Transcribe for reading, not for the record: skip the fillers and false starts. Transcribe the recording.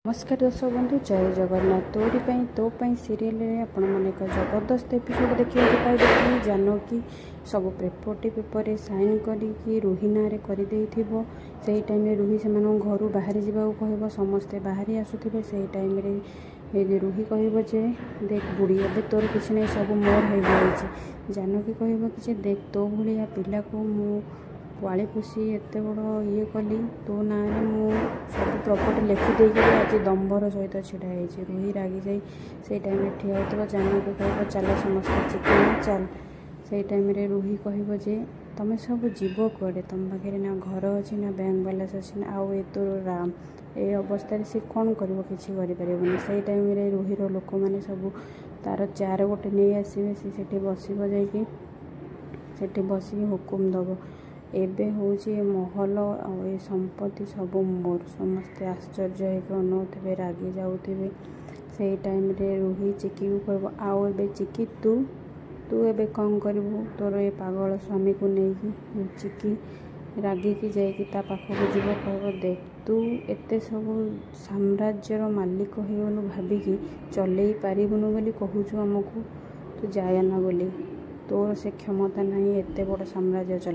नमस्कार दर्शक बंधु जय जगन्नाथ तोरी तो सीरियल आपण मैंने एक जबरदस्त एपिसोड देखा पाइबे कि जानकी सब पेपर साइन करी रुही ना कर से टाइम रुही से घर बाहरी जावाक कह समस्ते बाहरी आसुवे से टाइम रुही कह देख बुढ़ी ए तोर किसी नहीं सब मोर हो जाए जानकी कह कि देख तो भाया पिला को मु पाली पोषी एत बड़ ये कली तो ना मु सब प्रॉपर्टी लिखिदे आज दम्भर सहित छिड़ा रुही रागी जाई से टाइम ठिया हो जानकी कह चल समस्त चिकेन चल से टाइम रुही कह तुम सब जीव कड़े तुम पाखे ना घर अच्छी ना बैंक बालांस अच्छी ना आउ तो राम ए अवस्था सी कौन कर किसी करें से टाइम रुहीर लोक मैंने सब तार चार गोटे नहीं आसवे सी बसब जाकि बस हुकुम दब एबे हूँ महल आ संपत्ति सब मोर समस्ते आश्चर्य होनौथे रागी जाऊे से टाइम रुही चिकी को कह आउ ए चिकी तू तू एबे कौन करू तोर ये पागल स्वामी को लेकिन चिकी रागिकी जाकि पाखक जीव कह देख तू एते सब साम्राज्यर मालिक होगलु भाविकी चलई पारिबुनु बोली कहूचु आमको तू जाए ना बोली तोर से क्षमता नहीं एते बड़ साम्राज्य चल